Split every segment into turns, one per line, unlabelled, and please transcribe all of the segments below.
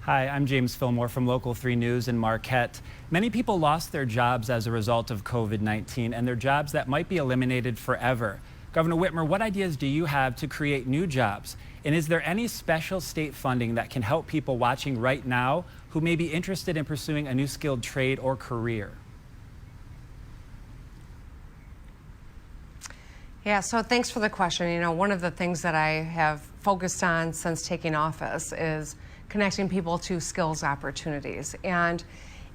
Hi, I'm James Fillmore from Local 3 News in Marquette. Many people lost their jobs as a result of COVID-19, and they're jobs that might be eliminated forever. Governor Whitmer, what ideas do you have to create new jobs? And is there any special state funding that can help people watching right now who may be interested in pursuing a new skilled trade or career?
Yeah, so thanks for the question. You know, one of the things that I have focused on since taking office is connecting people to skills opportunities. And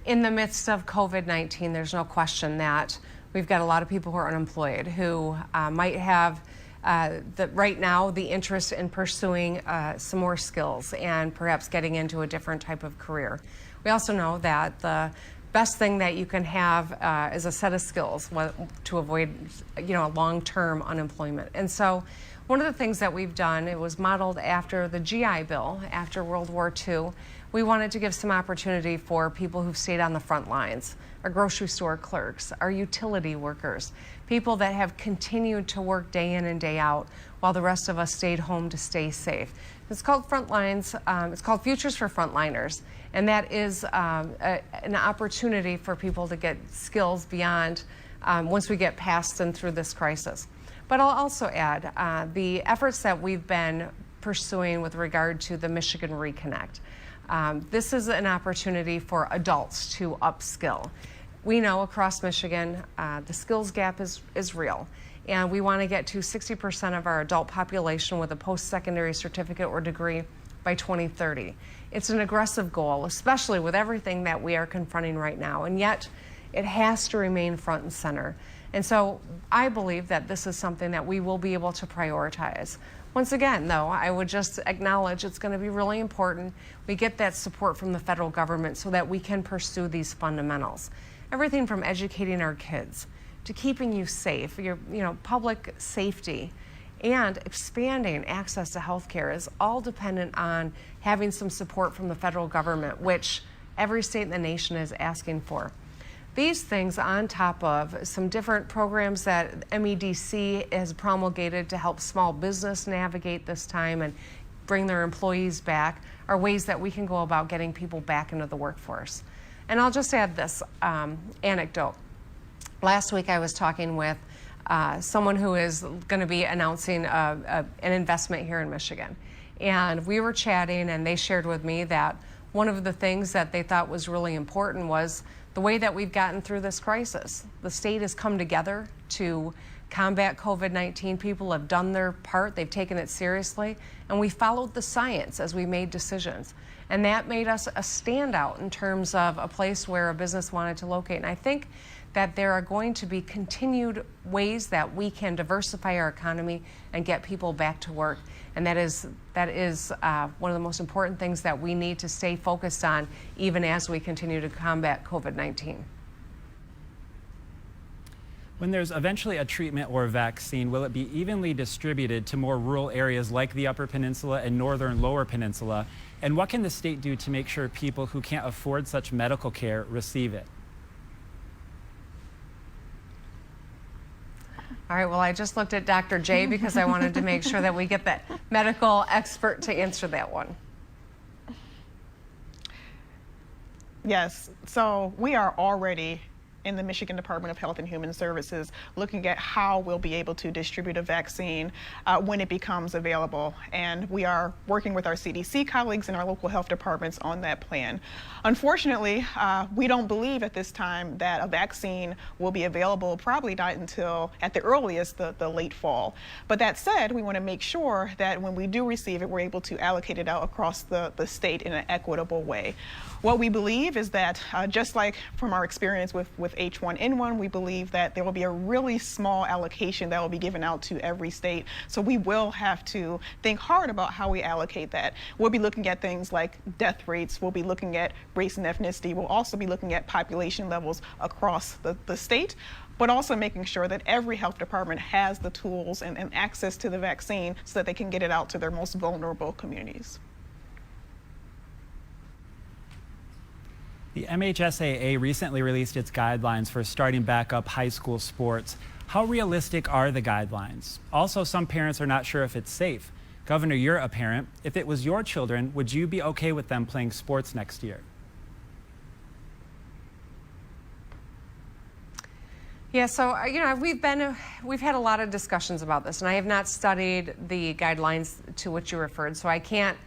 in the midst of COVID-19, there's no question that we've got a lot of people who are unemployed who might have right now the interest in pursuing some more skills and perhaps getting into a different type of career. We also know that the best thing that you can have is a set of skills to avoid, long-term unemployment. And so one of the things that we've done, it was modeled after the GI Bill after World War II. We wanted to give some opportunity for people who've stayed on the front lines, our grocery store clerks, our utility workers, people that have continued to work day in and day out while the rest of us stayed home to stay safe. It's called Frontlines. It's called Futures for Frontliners. And that is an opportunity for people to get skills beyond once we get past and through this crisis. But I'll also add the efforts that we've been pursuing with regard to the Michigan Reconnect. This is an opportunity for adults to upskill. We know across Michigan the skills gap is real. And we want to get to 60% of our adult population with a post-secondary certificate or degree by 2030. It's an aggressive goal, especially with everything that we are confronting right now, and yet it has to remain front and center. And so I believe that this is something that we will be able to prioritize. Once again, though, I would just acknowledge it's going to be really important we get that support from the federal government so that we can pursue these fundamentals. Everything from educating our kids to keeping you safe, public safety, and expanding access to health care is all dependent on having some support from the federal government, which every state in the nation is asking for. These things on top of some different programs that MEDC has promulgated to help small business navigate this time and bring their employees back are ways that we can go about getting people back into the workforce. And I'll just add this anecdote. Last week I was talking with someone who is going to be announcing an investment here in Michigan. And we were chatting and they shared with me that one of the things that they thought was really important was the way that we've gotten through this crisis. The state has come together to combat COVID-19. People have done their part. They've taken it seriously. And we followed the science as we made decisions. And that made us a standout in terms of a place where a business wanted to locate. And I think that there are going to be continued ways that we can diversify our economy and get people back to work. And that is one of the most important things that we need to stay focused on even as we continue to combat COVID-19.
When there's eventually a treatment or a vaccine, will it be evenly distributed to more rural areas like the Upper Peninsula and Northern Lower Peninsula? And what can the state do to make sure people who can't afford such medical care receive it?
All right, well, I just looked at Dr. J because I wanted to make sure that we get that medical expert to answer that one.
Yes, so we are already in the Michigan Department of Health and Human Services looking at how we'll be able to distribute a vaccine when it becomes available. And we are working with our CDC colleagues and our local health departments on that plan. Unfortunately, we don't believe at this time that a vaccine will be available, probably not until at the earliest the late fall. But that said, we want to make sure that when we do receive it, we're able to allocate it out across the state in an equitable way. What we believe is that just like from our experience with H1N1, we believe that there will be a really small allocation that will be given out to every state. So we will have to think hard about how we allocate that. We'll be looking at things like death rates. We'll be looking at race and ethnicity. We'll also be looking at population levels across the state, but also making sure that every health department has the tools and access to the vaccine so that they can get it out to their most vulnerable communities.
The MHSAA recently released its guidelines for starting back up high school sports. How realistic are the guidelines? Also, some parents are not sure if it's safe. Governor, you're a parent. If it was your children, would you be okay with them playing sports next year?
Yeah, so we've had a lot of discussions about this, and I have not studied the guidelines to which you referred, so I can't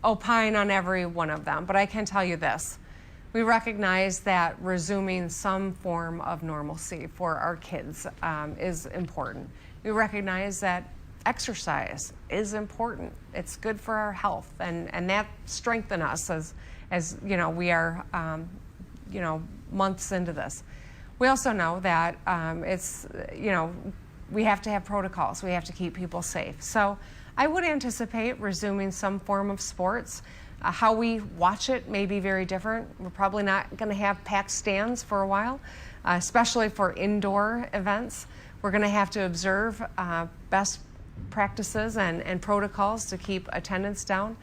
opine on every one of them. But I can tell you this: we recognize that resuming some form of normalcy for our kids is important. We recognize that exercise is important. It's good for our health, and that strengthens us as we are months into this. We also know that we have to have protocols. We have to keep people safe. So I would anticipate resuming some form of sports. How we watch it may be very different. We're probably not going to have packed stands for a while, especially for indoor events. We're going to have to observe best practices and protocols to keep attendance down.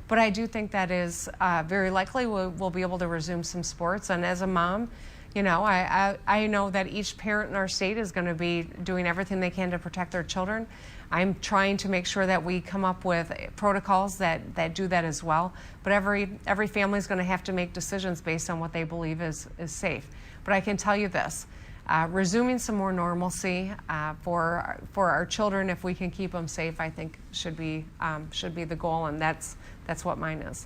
But I do think that is very likely we'll be able to resume some sports. And as a mom, I know that each parent in our state is going to be doing everything they can to protect their children. I'm trying to make sure that we come up with protocols that do that as well. But every family is going to have to make decisions based on what they believe is safe. But I can tell you this: resuming some more normalcy for our children, if we can keep them safe, I think should be the goal, and that's what mine is.